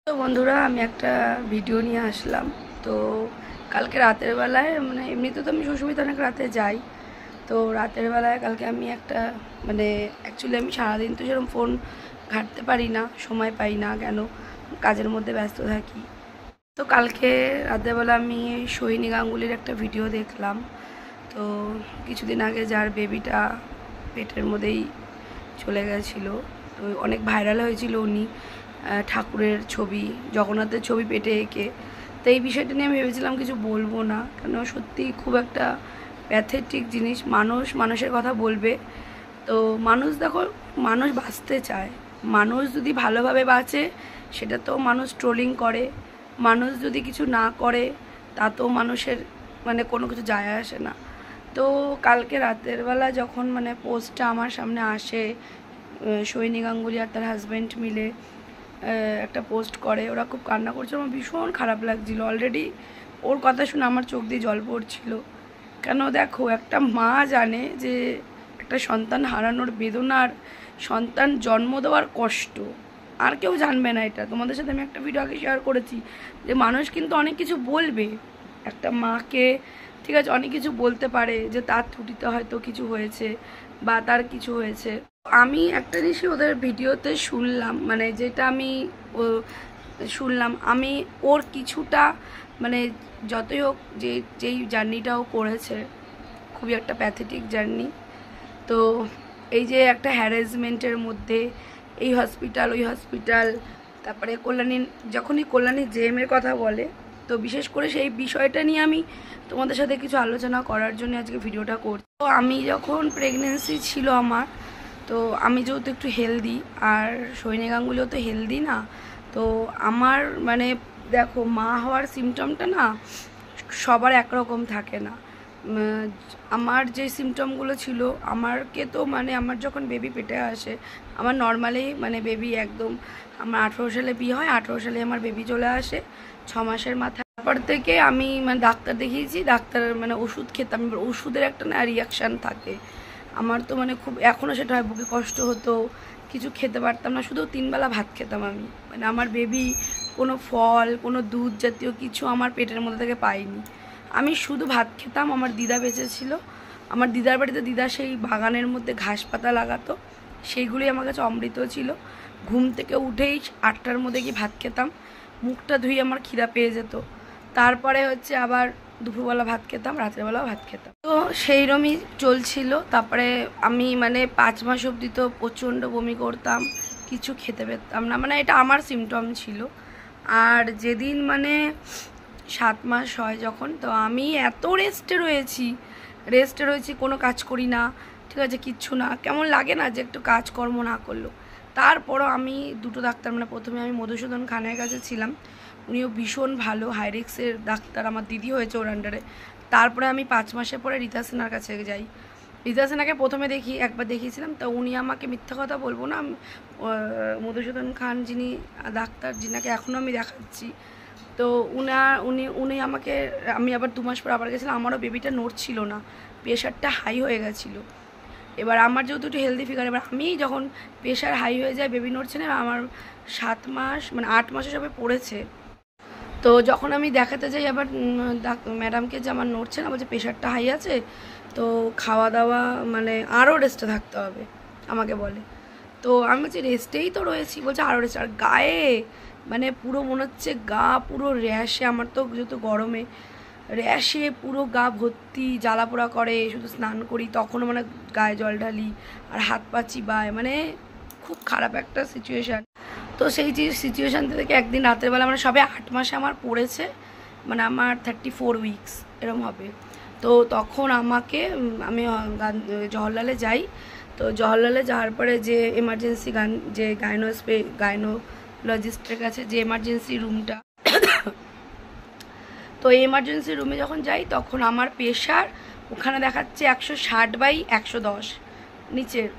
তো বন্ধুরা, আমি একটা ভিডিও নিয়ে আসলাম। তো কালকে রাতের বেলায় এমনিতে তো আমি সবসময় তো অনেক রাতে যাই। তো রাতের বেলায় কালকে আমি একটা অ্যাকচুয়ালি আমি সারাদিন তো সেরকম ফোন ঘাঁটতে পারি না, সময় পাই না, কেন কাজের মধ্যে ব্যস্ত থাকি। তো কালকে রাতের বেলা আমি সোহিনী গাঙ্গুলির একটা ভিডিও দেখলাম। তো কিছুদিন আগে যার বেবিটা পেটের মধ্যেই চলে গেছিলো, তো অনেক ভাইরাল হয়েছিল উনি ঠাকুরের ছবি, জগন্নাথের ছবি পেটে এঁকে। তো এই বিষয়টা নিয়ে আমি ভেবেছিলাম কিছু বলবো না, কেন সত্যিই খুব একটা প্যাথেটিক জিনিস। মানুষের কথা বলবে তো দেখো, মানুষ বাঁচতে চায়। মানুষ যদি ভালোভাবে বাঁচে সেটা তো মানুষ ট্রোলিং করে, মানুষ যদি কিছু না করে তা তো মানুষের কোনো কিছু যায় আসে না। তো কালকে রাতের বেলা যখন পোস্টটা আমার সামনে আসে, সোহিনী গাঙ্গুলি আর তার হাজব্যান্ড মিলে একটা পোস্ট করে, ওরা খুব কান্না করছে, আমার ভীষণ খারাপ লাগছিল। অলরেডি ওর কথা শুনে আমার চোখ দিয়ে জল পড়ছিল। কেন দেখো, একটা মা জানে যে একটা সন্তান হারানোর বেদনার, সন্তান জন্ম দেওয়ার কষ্ট, আর কেউ জানবে না। এটা তোমাদের সাথে আমি একটা ভিডিও আগে শেয়ার করেছি যে মানুষ কিন্তু অনেক কিছু বলবে একটা মাকে, ঠিক আছে, অনেক কিছু বলতে পারে যে তার ত্রুটিতে হয়তো কিছু হয়েছে বা তার কিছু হয়েছে। আমি একটা জিনিসই ওদের ভিডিওতে শুনলাম, যেটা আমি শুনলাম, আমি ওর কিছুটা যতই হোক, যেই জার্নিটাও করেছে খুবই একটা প্যাথেটিক জার্নি। তো এই যে একটা হ্যারাসমেন্টের মধ্যে এই হসপিটাল ওই হসপিটাল, তারপরে কল্যাণী, যখনই কল্যাণী জেএমের কথা বলে, তো বিশেষ করে সেই বিষয়টা নিয়ে আমি তোমাদের সাথে কিছু আলোচনা করার জন্য আজকে ভিডিওটা করছি। তো আমি যখন প্রেগনেন্সি ছিল আমার, তো আমি যেহেতু একটু হেলদি, আর সোহিনী গাঙ্গুলিও তো হেলদি না, তো আমার দেখো, মা হওয়ার সিমটমটা না সবার একরকম থাকে না। আমার যে সিমটমগুলো ছিল, আমারকে তো আমার যখন বেবি পেটে আসে, আমার নর্মালি বেবি একদম, আমার 18 সালে বিয়ে হয়, 18 সালে আমার বেবি চলে আসে 6 মাসের মাথায়। তারপর থেকে আমি ডাক্তার দেখিয়েছি, ডাক্তার ওষুধ খেতাম, ওষুধের একটা না রিয়াকশান থাকে। আমার তো খুব এখনও সেটা হয়, বুকে কষ্ট হতো, কিছু খেতে পারতাম না, শুধু 3 বেলা ভাত খেতাম আমি। আমার বেবি কোনো ফল, কোনো দুধ জাতীয় কিছু আমার পেটের মধ্যে থেকে পাইনি, আমি শুধু ভাত খেতাম। আমার দিদা বেঁচে ছিল, আমার দিদার বাড়িতে দিদা সেই বাগানের মধ্যে ঘাস পাতা লাগাতো, সেইগুলোই আমার কাছে অমৃত ছিল। ঘুম থেকে উঠেই 8টার মধ্যে গিয়ে ভাত খেতাম, মুখটা ধুয়ে আমার খিদা পেয়ে যেত। তারপরে হচ্ছে আবার দুপুরবেলা ভাত খেতাম, রাত্রেবেলাও ভাত খেতাম। তো সেইরকমই চলছিল। তারপরে আমি 5 মাস অবধি তো প্রচণ্ড বমি করতাম, কিছু খেতে পেতাম না, এটা আমার সিমটম ছিল। আর যেদিন 7 মাস হয় যখন, তো আমি এত রেস্টে রয়েছি, কোনো কাজ করি না, ঠিক আছে, কিচ্ছু না, কেমন লাগে না যে একটু কাজকর্ম না করলো। তারপরও আমি দুটো ডাক্তার, প্রথমে আমি মধুসূদন খানের কাছে ছিলাম, উনিও ভীষণ ভালো হাইরিক্সের ডাক্তার, আমার দিদি হয়েছে ওর আন্ডারে। তারপরে আমি 5 মাসের পরে রীতা সিনহার কাছে যাই। রীতা সিনহাকে প্রথমে একবার দেখিয়েছিলাম, তো উনি আমাকে, মিথ্যা কথা বলবো না, মধুসূদন খান যিনি ডাক্তার, যিনাকে এখনও আমি দেখাচ্ছি, তো উনি আমাকে, আমি আবার 2 মাস পর আবার গেছিলাম, আমারও বেবিটা নড়ছিল না, প্রেশারটা হাই হয়ে গেছিলো। এবার আমার যেহেতু একটু হেলদি ফিগার, এবার আমি যখন প্রেশার হাই হয়ে যায়, বেবি নড়ছে না, আমার 7 মাস 8 মাসে সবে পড়েছে। তো যখন আমি দেখাতে যাই আবার ম্যাডামকে যে আমার নড়ছে না, বলছে প্রেশারটা হাই আছে, তো খাওয়া দাওয়া আরও রেস্টে থাকতে হবে আমাকে বলে। তো আমি বলছি রেস্টেই তো রয়েছি, বলছে আরও রেস্ট। আর গায়ে পুরো মনে হচ্ছে গা পুরো র্যাশে, আমার তো যেহেতু গরমে র্যাশে পুরো গা ভর্তি, জ্বালা পোড়া করে, শুধু স্নান করি তখনও গায়ে জল ঢালি আর হাত পা চিবায়, খুব খারাপ একটা সিচুয়েশান। তো সেই যে সিচুয়েশান থেকে একদিন রাতের বেলা, সবে 8 মাসে আমার পড়েছে, আমার 34 উইকস এরম হবে। তো তখন আমাকে, আমি জওহরলালে যাই। তো জওহরলালে যাওয়ার পরে যে এমার্জেন্সি যে গাইনোলজিস্টের কাছে যে এমার্জেন্সি রুমটা, তো এমার্জেন্সি রুমে যখন যাই, তখন আমার প্রেশার ওখানে দেখাচ্ছে 160/110 নিচের।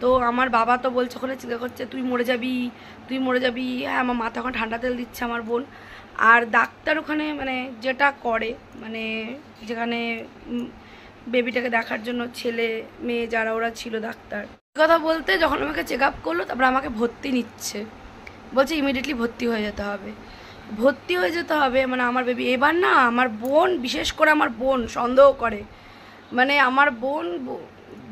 তো আমার বাবা তো বলছে, ওখানে চিন্তা করছে তুই মরে যাবি। হ্যাঁ, আমার মাথা ওখানে ঠান্ডা তেল দিচ্ছে আমার বোন। আর ডাক্তার ওখানে যেটা করে, যেখানে বেবিটাকে দেখার জন্য ছেলে মেয়ে যারা ওরা ছিল ডাক্তার, কথা বলতে যখন আমাকে চেক আপ করলো, তারপর আমাকে ভর্তি নিচ্ছে। বলছে ইমিডিয়েটলি ভর্তি হয়ে যেতে হবে, ভর্তি হয়ে যেতে হবে। মানে আমার বেবি এবার না, আমার বোন, বিশেষ করে আমার বোন সন্দেহ করে, মানে আমার বোন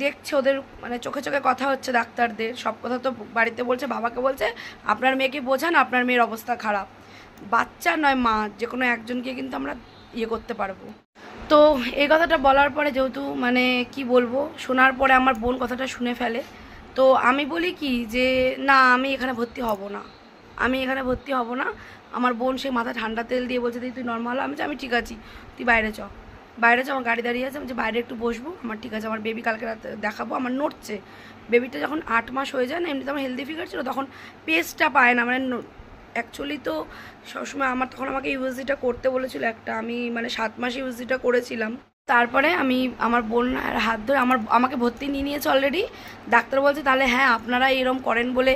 দেখছে ওদের, মানে চোখে চোখে কথা হচ্ছে ডাক্তারদের, সব কথা তো বাড়িতে বলছে, বাবাকে বলছে আপনার মেয়েকে বোঝান, আপনার মেয়ের অবস্থা খারাপ। বাচ্চা নয় মা, যে কোনো একজনকে কিন্তু আমরা ইয়ে করতে পারবো। তো এই কথাটা বলার পরে যেহেতু মানে কি বলবো, শোনার পরে আমার বোন কথাটা শুনে ফেলে। তো আমি বলি কি যে না, আমি এখানে ভর্তি হব না, আমি এখানে ভর্তি হব না। আমার বোন সেই মাথা ঠান্ডা তেল দিয়ে বলছে দিদি তুই নর্মাল। আমি ঠিক আছি, তুই বাইরে চ, বাইরে চ, আমার গাড়ি দাঁড়িয়ে আছে, আমি যে বাইরে একটু বসবো। আমার ঠিক আছে, আমার বেবি কালকে রাতে দেখাবো, আমার নড়ছে। বেবিটা যখন 8 মাস হয়ে যায় না, এমনিতে আমার হেলদি ফিগার ছিল, তখন পেসটা পায় না, মানে অ্যাকচুয়ালি তো সবসময় আমার, তখন আমাকে ইউএসজিটা করতে বলেছিল একটা, আমি মানে 7 মাস ইউএসজিটা করেছিলাম। তারপরে আমি আমার বোন হাত ধরে আমাকে ভর্তি নিয়ে নিয়েছে অলরেডি। ডাক্তার বলছে তাহলে হ্যাঁ আপনারা এরম করেন বলে।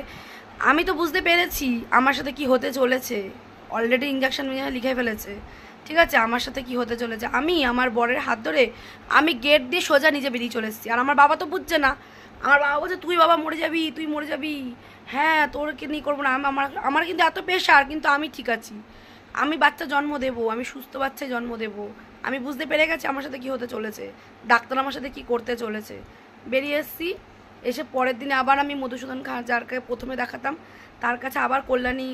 আমি তো বুঝতে পেরেছি আমার সাথে কি হতে চলেছে, অলরেডি ইঞ্জেকশন লিখে ফেলেছে, ঠিক আছে, আমার সাথে কি হতে চলেছে। আমি আমার বরের হাত ধরে আমি গেট দিয়ে সোজা নিজে বেরিয়ে চলে এসেছি। আর আমার বাবা তো বুঝছে না, আমার বাবা বলছে তুই বাবা মরে যাবি, তুই মরে যাবি, হ্যাঁ তোরকে নিয়ে করবো না। আমার কিন্তু এত প্রেশার, কিন্তু আমি ঠিক আছি, আমি বাচ্চা জন্ম দেবো, আমি সুস্থ বাচ্চায় জন্ম দেবো। আমি বুঝতে পেরে গেছি আমার সাথে কি হতে চলেছে, ডাক্তার আমার সাথে কি করতে চলেছে। বেরিয়ে এসেছি, এসে পরের দিনে আবার আমি মধুসূদন খাঁ, যারকে প্রথমে দেখাতাম, তার কাছে আবার কল্যাণী,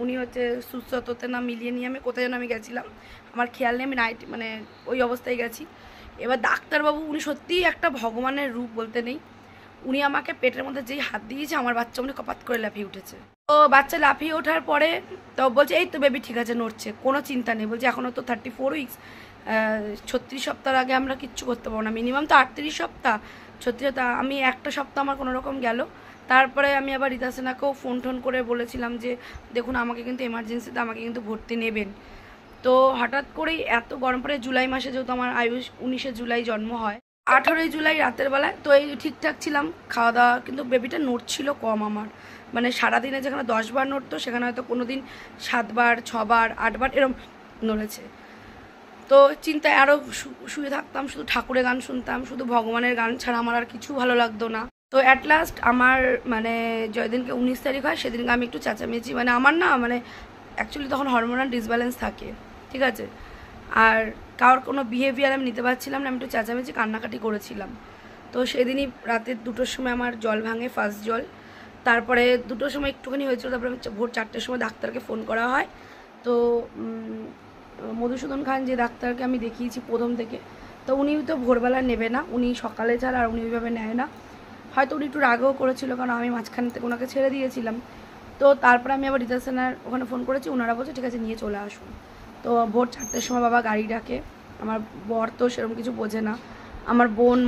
উনি হচ্ছে সুস্থতে না মিলিয়ে নিয়ে আমি কোথায় যেন আমি গেছিলাম, আমার খেয়াল নেই, আমি নাইট মানে ওই অবস্থায় গেছি। এবার ডাক্তারবাবু উনি সত্যিই একটা ভগবানের রূপ বলতে নেই, উনি আমাকে পেটের মধ্যে যেই হাত দিয়েছে আমার বাচ্চা উনি কপাত করে লাফিয়ে উঠেছে। তো বাচ্চা লাফিয়ে ওঠার পরে তো বলছে এই তো বেবি ঠিক আছে, নড়ছে, কোনো চিন্তা নেই। বলছে এখনও তো 34 উইকস, 36 সপ্তাহের আগে আমরা কিচ্ছু করতে পারবো না, মিনিমাম তো 38 সপ্তাহ, 36 সপ্তাহ। আমি একটা সপ্তাহ আমার কোনো রকম গেল। তারপরে আমি আবার রীতা সিনহাকেও ফোন করে বলেছিলাম যে দেখুন আমাকে কিন্তু এমার্জেন্সিতে আমাকে কিন্তু ভর্তি নেবেন। তো হঠাৎ করেই এত গরম পড়ে, জুলাই মাসে যেহেতু আমার আয়ুষ 19শে জুলাই জন্ম হয়, 18ই জুলাই রাতের বেলায়, তো এই ঠিকঠাক ছিলাম, খাওয়া দাওয়া, কিন্তু বেবিটা নড়ছিল কম আমার, মানে সারাদিনে যেখানে 10 বার নড়তো সেখানে হয়তো কোনো দিন 7 বার 6 বার 8 বার এরম নড়েছে। তো চিন্তায় আরও শুয়ে থাকতাম, শুধু ঠাকুরের গান শুনতাম, শুধু ভগবানের গান ছাড়া আমার আর কিছু ভালো লাগতো না। তো অ্যাট লাস্ট আমার মানে যেদিনকে 19 তারিখ হয় সেদিনকে আমি একটু চেঁচামেচি, মানে আমার না মানে অ্যাকচুয়ালি তখন হরমোনাল ডিসব্যালেন্স থাকে, ঠিক আছে, আর কারোর কোনো বিহেভিয়ার আমি নিতে পারছিলাম না, আমি একটু চেঁচামেচি কান্নাকাটি করেছিলাম। তো সেদিনই রাতে 2টোর সময় আমার জল ভাঙে, ফার্স্ট জল। তারপরে 2টোর সময় একটুখানি হয়েছিল, তারপরে ভোর 4টের সময় ডাক্তারকে ফোন করা হয়। তো মধুসূদন খান যে ডাক্তারকে আমি দেখিয়েছি প্রথম থেকে, তো উনি তো ভোরবেলা নেবে না, উনি সকালে ছাড়া, আর উনি ওইভাবে নেয় না। হয়তো উনি একটু রাগও করেছিল কারণ আমি মাঝখান থেকে ওনাকে ছেড়ে দিয়েছিলাম। তো তারপরে আমি আবার রীতা সিনহার ওখানে ফোন করেছি, ওনারা বলছে ঠিক আছে নিয়ে চলে আসুন। তো ভোর 4টের সময় বাবা গাড়ি ডাকে, আমার বর তো সেরকম কিছু বোঝে না, আমার বোন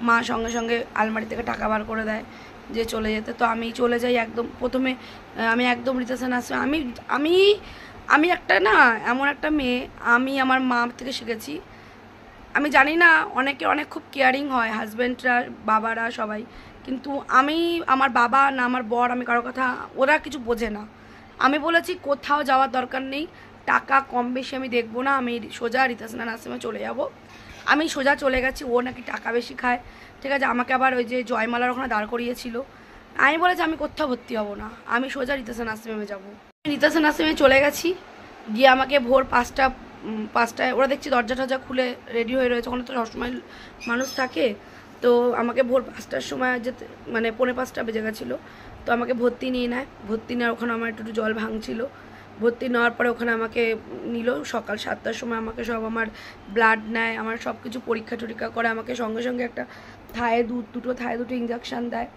মা সঙ্গে সঙ্গে আলমারি থেকে টাকা বার করে দেয় যে চলে যেতে। তো আমি চলে যাই একদম প্রথমে, আমি একদম রীতা সিনহা আসবে, আমি আমি একটা না এমন একটা মেয়ে, আমি আমার মা থেকে শিখেছি। আমি জানি না অনেকে অনেক খুব কেয়ারিং হয়, হাজব্যান্ডরা, বাবারা সবাই, কিন্তু আমি, আমার বাবা না আমার বর, আমি কারো কথা, ওরা কিছু বোঝে না। আমি বলেছি কোথাও যাওয়ার দরকার নেই, টাকা কম বেশি আমি দেখবো না, আমি সোজা রীতা সিনহা নার্সিংহোমে চলে যাব। আমি সোজা চলে গেছি, ও নাকি টাকা বেশি খায়, ঠিক আছে, আমাকে আবার ওই যে জয়মালার ওখানে দাঁড় করিয়েছিল। আমি বলেছি আমি কোথাও ভর্তি হব না, আমি সোজা রীতা সিনহা নার্সিংহোমে যাবো। রীতা সিনহা নার্সিংহোমে চলে গেছি, গিয়ে আমাকে ভোর 5টায় ওরা দেখছি দরজা টরজা খুলে রেডি হয়ে রয়েছে, ওখানে তো সবসময় মানুষ থাকে। তো আমাকে ভোর 5টার সময় যেতে, মানে 4:45 বেজে গেছিলো। তো আমাকে ভর্তি নিয়ে নেয়, ভর্তি নেওয়ার ওখানে আমার একটু জল ভাঙছিল, ভর্তি নেওয়ার পরে ওখানে আমাকে নিল। সকাল 7টার সময় আমাকে সব আমার ব্লাড নেয়, আমার সব কিছু পরীক্ষা টরীক্ষা করে, আমাকে সঙ্গে সঙ্গে একটা দুটো ইঞ্জেকশান দেয়।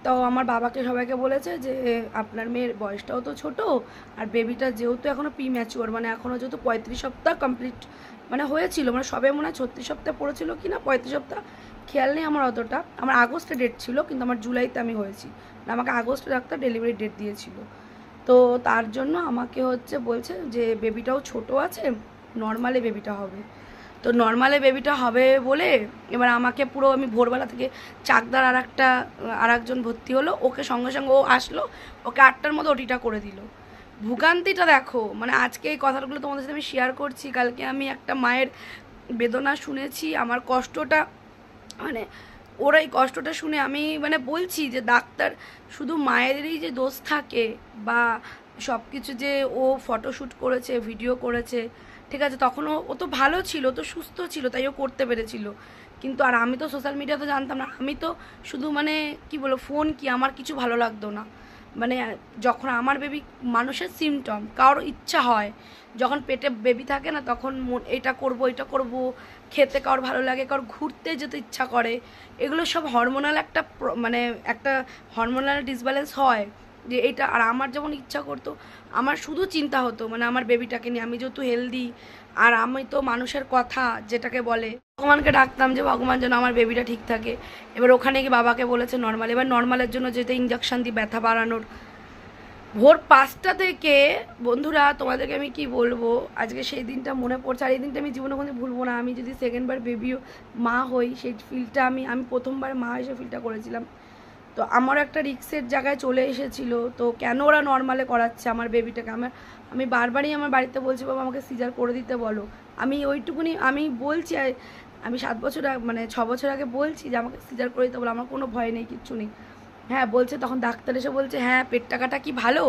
তো আমার বাবাকে সবাইকে বলেছে যে আপনার মেয়ের বয়সটাও তো ছোট, আর বেবিটা যেহেতু এখনও ম্যাচিওর, মানে এখনও যেহেতু 35 সপ্তাহ কমপ্লিট মানে হয়েছিল, মানে সবে মনে হয় 36 সপ্তাহ পড়েছিল কি না 35 সপ্তাহ, খেয়াল নেই আমার অতটা। আমার আগস্টে ডেট ছিল, কিন্তু আমার জুলাইতে আমি হয়েছি, আমাকে আগস্টে ডাক্তার ডেলিভারি ডেট দিয়েছিল। তো তার জন্য আমাকে বলছে যে বেবিটাও ছোট আছে, নর্মালে বেবিটা হবে। তো নর্মালে বেবিটা হবে বলে এবার আমাকে পুরো, আমি ভোরবেলা থেকে চাকদার আর একজন ভর্তি হলো, ওকে সঙ্গে সঙ্গে ও আসলো, ওকে 8টার মধ্যে ওটিটা করে দিল। ভোগান্তিটা দেখো, মানে আজকে এই কথাগুলো তোমাদের সাথে আমি শেয়ার করছি, কালকে আমি একটা মায়ের বেদনা শুনেছি, আমার কষ্টটা মানে ওর এই কষ্টটা শুনে আমি মানে বলছি যে ডাক্তার শুধু মায়েদেরই যে দোষ থাকে বা সব কিছু যে ও ফটোশ্যুট করেছে, ভিডিও করেছে, ঠিক আছে, তখন ও তো ভালো ছিল, তো সুস্থ ছিল, তাই ও করতে পেরেছিল। কিন্তু আর আমি তো সোশ্যাল মিডিয়া তো জানতাম না, আমি তো শুধু মানে কি বলবো, ফোন কি আমার কিছু ভালো লাগতো না। মানে যখন আমার বেবি, মানুষের সিমটম, কারোর ইচ্ছা হয় যখন পেটে বেবি থাকে না, তখন এটা করব এটা করব, খেতে কারোর ভালো লাগে, কারোর ঘুরতে যেতে ইচ্ছা করে, এগুলো সব হরমোনাল একটা মানে একটা হরমোনাল ডিসব্যালেন্স হয় যে এইটা। আর আমার যেমন ইচ্ছা করতো, আমার শুধু চিন্তা হতো মানে আমার বেবিটাকে নিয়ে, আমি যেহেতু হেলদি, আর আমি তো মানুষের কথা যেটাকে বলে, ভগবানকে ডাকতাম যে ভগবান যেন আমার বেবিটা ঠিক থাকে। এবার ওখানে গিয়ে বাবাকে বলেছে নর্মাল, এবার নর্মালের জন্য যেতে ইঞ্জেকশন দিই ব্যথা বাড়ানোর। ভোর 5টা থেকে, বন্ধুরা তোমাদেরকে আমি কি বলবো, আজকে সেই দিনটা মনে পড়ছে, আর এই দিনটা আমি জীবনে কোনো ভুলবো না। আমি যদি সেকেন্ডবার বেবিও মা হই, সেই ফিলটা আমি প্রথমবার মা এসে ফিলটা করেছিলাম। তো আমার একটা রিক্সের জায়গায় চলে এসেছিল, তো কেন ওরা নর্মালে করাচ্ছে আমার বেবিটাকে। আমি বারবারই আমার বাড়িতে বলছি, বাবা আমাকে সিজার করে দিতে বলো। আমি ওইটুকুনি আমি বলছি, আমি 7 বছর মানে 6 বছর আগে বলছি যে আমাকে সিজার করে দিতে বলো, আমার কোনো ভয় নেই, কিচ্ছু নেই। হ্যাঁ বলছে, তখন ডাক্তার এসে বলছে হ্যাঁ পেট টাকাটা কি ভালো,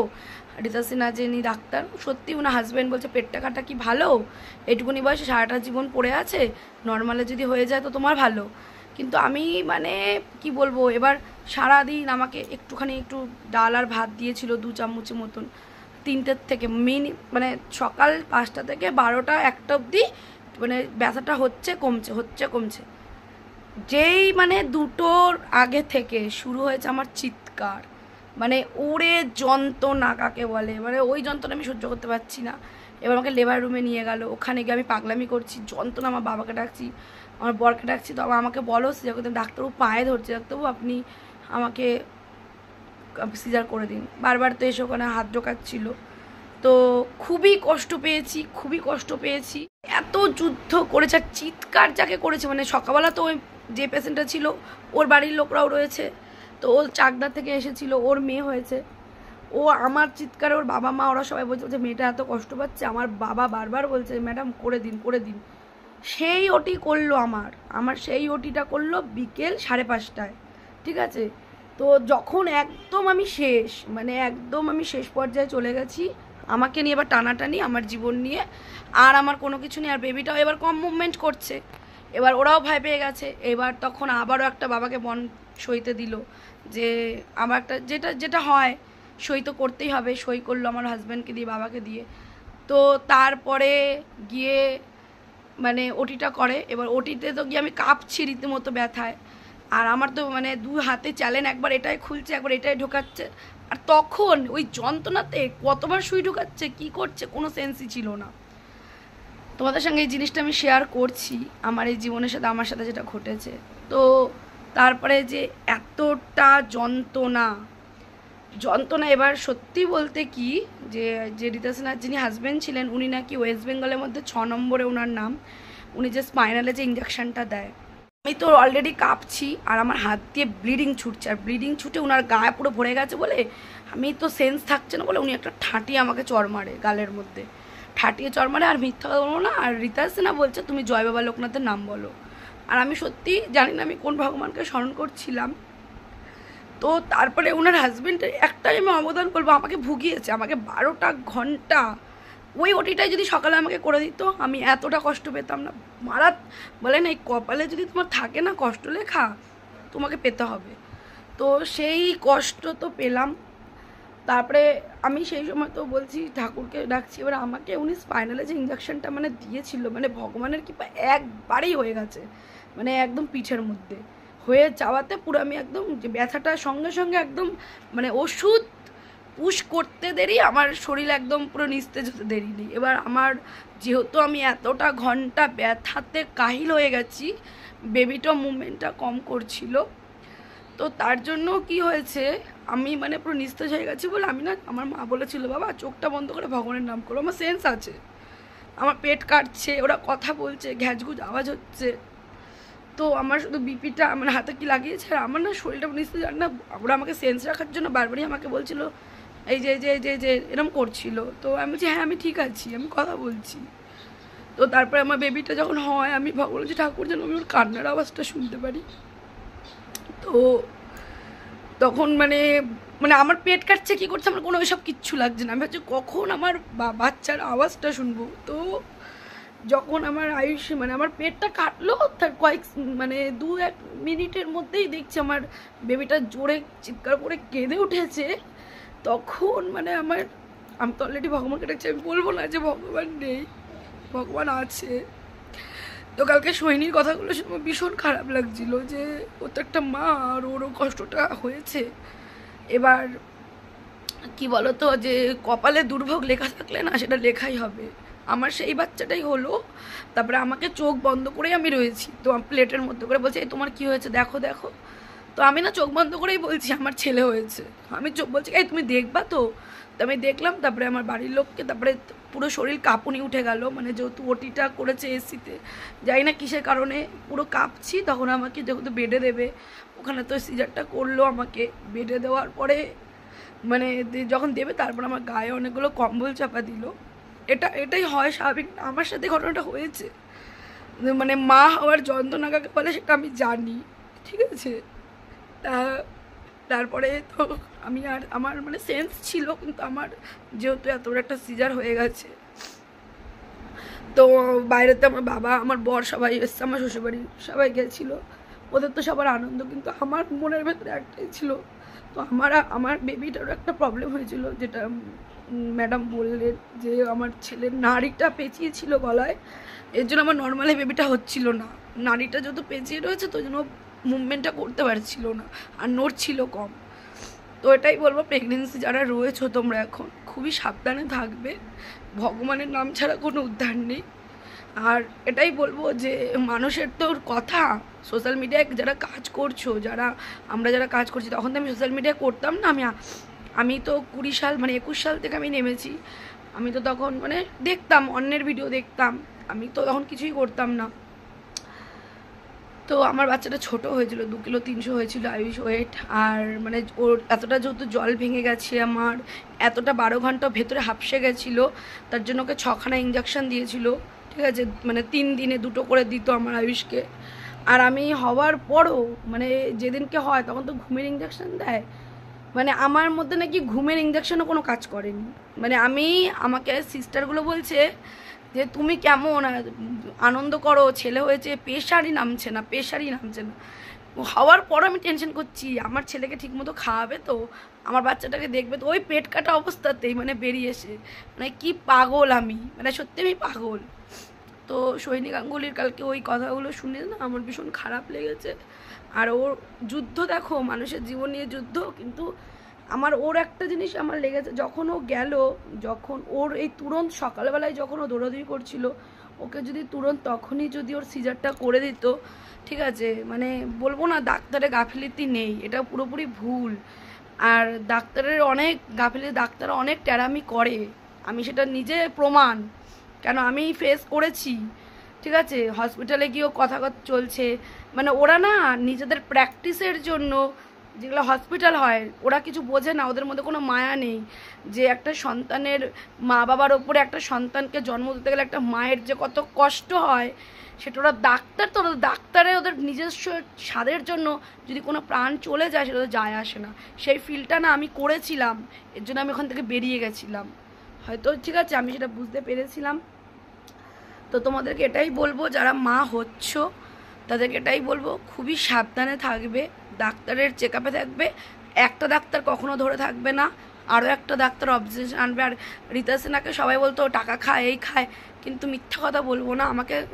রিতা সিনহা যিনি ডাক্তার, সত্যি ওনার হাজব্যান্ড বলছে পেট টাকাটা কি ভালো, এইটুকুনি বয়সে সারাটা জীবন পড়ে আছে, নর্মালে যদি হয়ে যায় তো তোমার ভালো। কিন্তু আমি মানে কি বলবো, এবার সারাদিন আমাকে একটু ডাল আর ভাত দিয়েছিল 2 চামচের মতন, 3টের থেকে মানে সকাল 5টা থেকে 12টা 1টা অবধি, মানে ব্যথাটা হচ্ছে কমছে। যেই মানে 2টোর আগে থেকে শুরু হয়েছে আমার চিৎকার, মানে ওরে যন্ত্রণা কাকে বলে, মানে ওই যন্ত্রণা আমি সহ্য করতে পারছি না। এবার আমাকে লেবার রুমে নিয়ে গেল, ওখানে গিয়ে আমি পাগলামি করছি, যন্ত্রণা, আমার বাবাকে ডাকছি, আমার বরকে ডাকছি, তো আমাকে বলো সিজার করতে। ডাক্তারবাবু পায়ে ধরছে, ডাক্তারবাবু আপনি আমাকে সিজার করে দিন। বারবার তো এসে ওখানে হাত ঢোকাচ্ছিল, তো খুবই কষ্ট পেয়েছি। এত যুদ্ধ করেছে, আর চিৎকার যাকে করেছে, মানে সকালবেলা তো ওই যে পেশেন্টটা ছিল ওর বাড়ির লোকরাও রয়েছে, তো ও চাকদা থেকে এসেছিল, ওর মেয়ে হয়েছে, ও আমার চিৎকারে ওর বাবা মা ওরা সবাই বলছে যে মেয়েটা এত কষ্ট পাচ্ছে। আমার বাবা বারবার বলছে ম্যাডাম করে দিন। সেই ওটি করলো, আমার সেই ওটিটা করলো বিকেল 5:30টায়, ঠিক আছে। তো যখন একদম আমি শেষ পর্যায়ে চলে গেছি, আমাকে নিয়ে এবার টানাটানি, আমার জীবন নিয়ে, আর আমার কোনো কিছু নেই। আর বেবিটাও এবার কম মুভমেন্ট করছে, এবার ওরাও ভয় পেয়ে গেছে। এবার তখন আবারও একটা বাবাকে বন সইতে দিল, যে আমার একটা যেটা হয় সই তো করতেই হবে। সই করলো আমার হাজব্যান্ডকে দিয়ে, বাবাকে দিয়ে। তো তারপরে গিয়ে মানে ওটিটা করে। এবার ওটিতে তো গিয়ে আমি কাঁপছি রীতিমতো ব্যথায়, আর আমার তো মানে 2 হাতে চ্যালেন, একবার এটাই খুলছে একবার এটাই ঢোকাচ্ছে, আর তখন ওই যন্ত্রণাতে কতবার সুই ঢোকাচ্ছে কি করছে কোনো সেন্সই ছিল না। তোমাদের সঙ্গে এই জিনিসটা আমি শেয়ার করছি, আমার এই জীবনের সাথে আমার সাথে যেটা ঘটেছে। তো তারপরে যে এতটা যন্ত্রণা, এবার সত্যি বলতে কি, যে রিতা সিনহার যিনি হাজব্যান্ড ছিলেন, উনি নাকি ওয়েস্ট বেঙ্গলের মধ্যে 6 নম্বরে ওনার নাম, উনি যে স্পাইনালে যে ইঞ্জেকশনটা দেয়। আমি তো অলরেডি কাঁপছি, আর আমার হাত দিয়ে ব্লিডিং ছুটছে, আর ব্লিডিং ছুটে ওনার গায়ে পুরো ভরে গেছে বলে, আমি তো সেন্স থাকছে না বলে উনি একটা ঠাঁটিয়ে আমাকে চড় মারে গালের মধ্যে, ঠাটিয়ে চড় মারে। আর মিথ্যা কথা বলবো না, আর রিতা সিনহা বলছে তুমি জয় বাবা লোকনাথের নাম বলো। আর আমি সত্যি জানি না আমি কোন ভগবানকে স্মরণ করছিলাম। তো তারপরে ওনার হাজব্যান্ডের একটাই আমি অবদান করবো, আমাকে ভুগিয়েছে, আমাকে 12টা ঘন্টা। ওই ওটিটাই যদি সকালে আমাকে করে দিত, আমি এতটা কষ্ট পেতাম না। বলে না এই কপালে যদি তোমার থাকে না কষ্ট লেখা, তোমাকে পেতে হবে। তো সেই কষ্ট তো পেলাম। তারপরে আমি সেই সময় তো বলছি ঠাকুরকে ডাকছি, এবার আমাকে উনি স্পাইনালে যে ইঞ্জেকশনটা মানে দিয়েছিল, মানে ভগবানের কৃপা একবারেই হয়ে গেছে, মানে একদম পিঠের মধ্যে হয়ে যাওয়াতে পুরো আমি একদম যে ব্যথাটা সঙ্গে সঙ্গে একদম মানে ওষুধ পুশ করতে দেরি, আমার শরীর একদম পুরো নিস্তেজ হতে দেরি নেই। এবার আমার যেহেতু আমি এতটা ঘন্টা ব্যথাতে কাহিল হয়ে গেছি, বেবিটা মুভমেন্টটা কম করছিল, তো তার জন্য কি হয়েছে, আমি মানে পুরো নিস্তেজ হয়ে গেছি বলে আমি না, আমার মা বলেছিল বাবা চোখটা বন্ধ করে ভগবানের নাম করো। আমার সেন্স আছে, আমার পেট কাটছে, ওরা কথা বলছে, ঘ্যাজগুজ আওয়াজ হচ্ছে, তো আমার শুধু বিপিটা আমার হাতে কি লাগিয়েছে, আর আমার না শরীরটা নিস্তেজ। আর না ওরা আমাকে সেন্স রাখার জন্য বারবারই আমাকে বলছিল এই যে যে যে যে এরম করছিল। তো আমি বলছি হ্যাঁ আমি ঠিক আছি, আমি কথা বলছি। তো তারপরে আমার বেবিটা যখন হয়, আমি ভগবান ঠাকুর যেন আমি ওর কান্নার আওয়াজটা শুনতে পারি। তো তখন মানে মানে আমার পেট কাটছে কী করছে আমার কোনো ওইসব কিচ্ছু লাগছে না। আমি ভাবছি কখন আমার বাচ্চার আওয়াজটা শুনবো। তো যখন আমার মানে আমার পেটটা কাটলো তার মানে 2-1 মিনিটের মধ্যেই দেখছি আমার বেবিটা জোরে চিৎকার করে কেঁদে উঠেছে। তখন মানে আমি তো অলরেডি ভগবানকে ডাকছি, আমি বলবো না যে ভগবান নেই, ভগবান আছে। তো কালকে সোহিনীর কথাগুলো শুনে ভীষণ খারাপ লাগছিল যে ও তো একটা মা আর ওরও কষ্টটা হয়েছে। এবার কি বলতো যে কপালে দুর্ভোগ লেখা থাকলে না সেটা লেখাই হবে। আমার সেই বাচ্চাটাই হলো। তারপরে আমাকে চোখ বন্ধ করেই আমি রয়েছি, তো প্লেটের মধ্যে করে বলছে এই তোমার কি হয়েছে দেখো দেখো। তো আমি না চোখ বন্ধ করেই বলছি আমার ছেলে হয়েছে। আমি চোখ বলছি এই তুমি দেখবা তো। তো আমি দেখলাম, তারপরে আমার বাড়ির লোককে, তারপরে পুরো শরীর কাঁপুনি উঠে গেল, মানে যেহেতু ওটিটা করেছে এসিতে, যাই না কিসের কারণে পুরো কাঁপছি। তখন আমাকে যেহেতু বেডে দেবে, ওখানে তো সিজারটা করলো আমাকে। বেডে দেওয়ার পরে মানে যখন দেবে তারপর আমার গায়ে অনেকগুলো কম্বল চাপা দিল। এটাই হয় স্বাভাবিক। আমার সাথে ঘটনাটা হয়েছে, মানে মা হওয়ার যন্ত্রণা কাকে বলে সেটা আমি জানি, ঠিক আছে। তারপরে তো আমি আর আমার মানে সেন্স ছিল, কিন্তু আমার যেহেতু এত বড় একটা সিজার হয়ে গেছে, তো বাইরেতে আমার বাবা আমার বর সবাই এসছে, আমার শ্বশুরবাড়ি সবাই গেছিলো, ওদের তো সবার আনন্দ, কিন্তু আমার মনের ভেতরে একটাই ছিল। তো আমার বেবিটারও একটা প্রবলেম হয়েছিল, যেটা ম্যাডাম বললেন যে আমার ছেলের নাড়িটা পেঁচিয়েছিল গলায়, এর জন্য আমার নর্মালি বেবিটা হচ্ছিল না। নাড়িটা যত পেঁচিয়ে রয়েছে তো জন্য মুভমেন্টটা করতে পারছিল না, আর নড়ছিল কম। তো এটাই বলবো, প্রেগনেন্সি যারা রয়েছো তোমরা এখন খুবই সাবধানে থাকবে, ভগবানের নাম ছাড়া কোনো উদ্ধার নেই। আর এটাই বলবো যে মানুষের তো কথা, সোশ্যাল মিডিয়ায় যারা কাজ করছো, আমরা যারা কাজ করছি, তখন তো আমি সোশ্যাল মিডিয়ায় করতাম না। আমি তো 20 সাল মানে 21 সাল থেকে আমি নেমেছি। আমি তো তখন মানে দেখতাম অন্যের ভিডিও দেখতাম, আমি তো তখন কিছুই করতাম না। তো আমার বাচ্চাটা ছোট হয়েছিল, 2 কিলো 300 হয়েছিল আয়ুষ ওয়েট। আর মানে ওর এতটা যেহেতু জল ভেঙে গেছে, আমার এতটা 12 ঘন্টা ভেতরে হাঁপসে গেছিলো, তার জন্য ওকে 6খানা ইঞ্জেকশন দিয়েছিল, ঠিক আছে। মানে 3 দিনে 2টো করে দিত আমার আয়ুষকে। আর আমি হওয়ার পরও মানে যেদিনকে হয় তখন তো ঘুমের ইঞ্জেকশন দেয়, মানে আমার মধ্যে নাকি ঘুমের ইঞ্জেকশনও কোনো কাজ করেনি। মানে আমাকে সিস্টারগুলো বলছে যে তুমি কেমন আনন্দ করো, ছেলে হয়েছে, প্রেশারই নামছে না। হওয়ার পর আমি টেনশন করছি আমার ছেলেকে ঠিকমতো খাওয়াবে তো, আমার বাচ্চাটাকে দেখবে তো, ওই পেট কাটা অবস্থাতেই মানে বেরিয়ে এসে, মানে কি পাগল আমি, মানে সত্যি আমি পাগল। তো সোহিনী গাঙ্গুলির কালকে ওই কথাগুলো শুনে না আমার ভীষণ খারাপ লেগেছে। আর ওর যুদ্ধ দেখো, মানুষের জীবন নিয়ে যুদ্ধ, কিন্তু ওর একটা জিনিস আমার লেগেছে, যখন ও গেল, যখন ওর এই তুরন্ত সকালবেলায় যখন ও দৌড়াদৌড়ি করছিল, ওকে যদি তুরন্ত তখনই যদি ওর সিজারটা করে দিত, ঠিক আছে, মানে বলবো না ডাক্তারের গাফিলতি নেই, এটা পুরোপুরি ভুল। আর ডাক্তারের অনেক গাফিলতি, ডাক্তার অনেক ট্যারামি করে, আমি সেটা নিজে প্রমাণ, কেন আমি ফেস করেছি, ঠিক আছে। হসপিটালে গিয়েও কথা চলছে, মানে ওরা না নিজেদের প্র্যাকটিসের জন্য, যেগুলো হসপিটাল হয়, ওরা কিছু বোঝে না, ওদের মধ্যে কোনো মায়া নেই যে একটা সন্তানের মা বাবার ওপরে একটা সন্তানকে জন্ম দিতে গেলে একটা মায়ের যে কত কষ্ট হয়, সেটা ওরা ডাক্তার, তো ডাক্তারে ওদের নিজস্ব স্বাদের জন্য যদি কোনো প্রাণ চলে যায় সেটা তো যায় আসে না। সেই ফিলটা না আমি করেছিলাম, এর জন্য আমি ওখান থেকে বেরিয়ে গেছিলাম, হয়তো ঠিক আছে আমি সেটা বুঝতে পেরেছিলাম। তো তোমাদেরকে এটাই বলবো, যারা মা হচ্ছ তাদেরকে এটাই বলবো, খুবই সাবধানে থাকবে, ডাক্তারের চেক আপে থাকবে, একটা ডাক্তার কখনো ধরে থাকবে না, আরও একটা ডাক্তার অবজারভেশন আনবে। আর রীতা সিনহাকে সবাই বলতো টাকা খায়, এই খায়, কিন্তু মিথ্যা কথা বলবো না,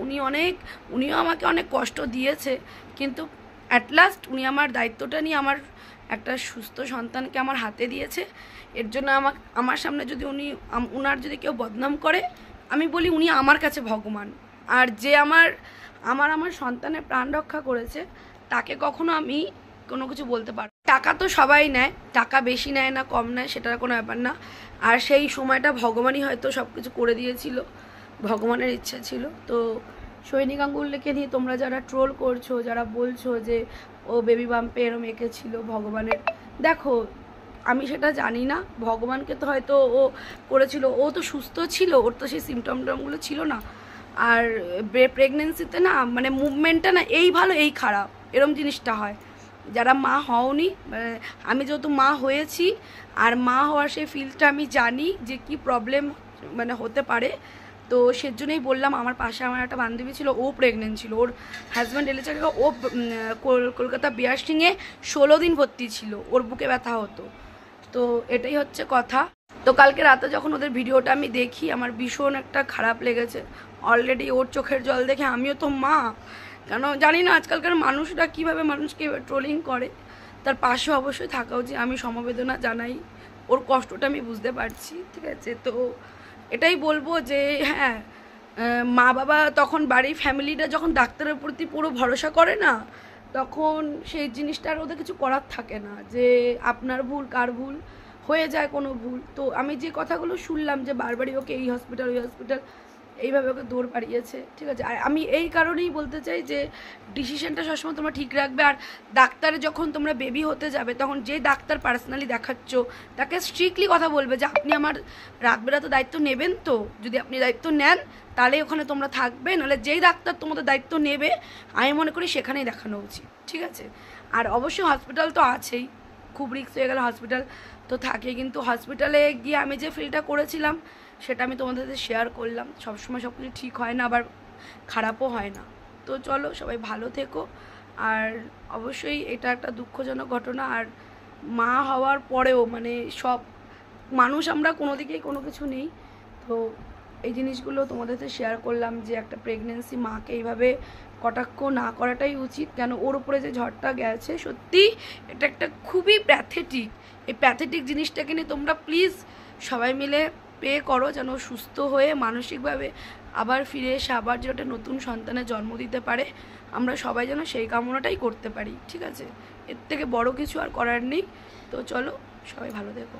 উনিও আমাকে অনেক কষ্ট দিয়েছে, কিন্তু অ্যাট লাস্ট উনি আমার দায়িত্বটা নিয়ে আমার একটা সুস্থ সন্তানকে আমার হাতে দিয়েছে। এর জন্য আমার সামনে যদি উনার যদি কেউ বদনাম করে, আমি বলি উনি আমার কাছে ভগবান। আর যে আমার সন্তানের প্রাণ রক্ষা করেছে, তাকে কখনো আমি কোনো কিছু বলতে পারবো। টাকা তো সবাই নেয়, টাকা বেশি নেয় না কম নেয় সেটার কোনো ব্যাপার না। আর সেই সময়টা ভগবানই হয়তো সব কিছু করে দিয়েছিল, ভগবানের ইচ্ছা ছিল। তো সোহিনী গাঙ্গুলিকে নিয়ে তোমরা যারা ট্রোল করছো, যারা বলছো যে ও বেবি বাম্পে এরম এঁকেছিল ভগবানের, দেখো আমি সেটা জানি না, ভগবানকে তো হয়তো ও করেছিল, ও তো সুস্থ ছিল, ওর তো সেই সিমটমগুলো ছিল না। আর প্রেগনেন্সিতে না মানে মুভমেন্টটা না এই ভালো এই খারাপ এরম জিনিসটা হয়, যারা মা হওনি, আমি যেহেতু মা হয়েছি আর মা হওয়ার সেই ফিলটা আমি জানি যে কি প্রবলেম মানে হতে পারে, তো সেজন্যই বললাম। আমার পাশে আমার একটা বান্ধবী ছিল, ও প্রেগনেন্ট ছিল, ওর হাজব্যান্ড এলেছে, ও কলকাতা বিয়ারসিংয়ে 16 দিন ভর্তি ছিল, ওর বুকে ব্যথা হতো। তো এটাই হচ্ছে কথা। তো কালকে রাতে যখন ওদের ভিডিওটা আমি দেখি আমার ভীষণ একটা খারাপ লেগেছে। অলরেডি ওর চোখের জল দেখে আমিও তো মা, কেন জানি না আজকালকার মানুষরা কীভাবে মানুষকে ট্রোলিং করে, তার পাশে অবশ্যই থাকা উচিত। আমি সমবেদনা জানাই, ওর কষ্টটা আমি বুঝতে পারছি, ঠিক আছে। তো এটাই বলবো যে হ্যাঁ, মা বাবা তখন বাড়ির ফ্যামিলিটা যখন ডাক্তারের প্রতি পুরো ভরসা করে না, তখন সেই জিনিসটা আর ওদের কিছু করার থাকে না, যে আপনার ভুল কার ভুল, হয়ে যায় কোনো ভুল। তো আমি যে কথাগুলো শুনলাম যে বারবারই ওকে এই হসপিটাল ওই হসপিটাল এইভাবে ওকে দৌড় পাড়িয়েছে, ঠিক আছে। আর আমি এই কারণেই বলতে চাই যে ডিসিশনটা সবসময় তোমরা ঠিক রাখবে। আর ডাক্তারে যখন তোমরা বেবি হতে যাবে, তখন যে ডাক্তার পার্সোনালি দেখাচ্ছ তাকে স্ট্রিক্টলি কথা বলবে যে আপনি আমার রাতবেলা তো দায়িত্ব নেবেন, তো যদি আপনি দায়িত্ব নেন তাহলে ওখানে তোমরা থাকবে, নাহলে যেই ডাক্তার তোমাদের দায়িত্ব নেবে আমি মনে করি সেখানেই দেখানো উচিত, ঠিক আছে। আর অবশ্যই হসপিটাল তো আছেই, খুব রিস্ক হয়ে গেলে হসপিটাল তো থাকে, কিন্তু হসপিটালে গিয়ে আমি যে ফিলটা করেছিলাম সেটা আমি তোমাদের সাথে শেয়ার করলাম। সবসময় সব কিছু ঠিক হয় না, আবার খারাপও হয় না। তো চলো সবাই ভালো থেকো। আর অবশ্যই এটা একটা দুঃখজনক ঘটনা। আর মা হওয়ার পরেও মানে সব মানুষ আমরা কোনো দিকেই কোনো কিছু নেই, তো এই জিনিসগুলো তোমাদের সাথে শেয়ার করলাম যে একটা প্রেগনেন্সি মাকে এইভাবে কটাক্ষ না করাটাই উচিত। কেন ওর উপরে যে ঝড়টা গেছে সত্যি এটা একটা খুবই প্যাথেটিক। এই প্যাথেটিক জিনিসটাকে নিয়ে তোমরা প্লিজ সবাই মিলে প্রে করো যেন সুস্থ হয়ে মানসিকভাবে আবার ফিরে এসে আবার যে একটা নতুন সন্তানের জন্ম দিতে পারে, আমরা সবাই যেন সেই কামনাটাই করতে পারি, ঠিক আছে। এর থেকে বড় কিছু আর করার নেই। তো চলো সবাই ভালো থেকো।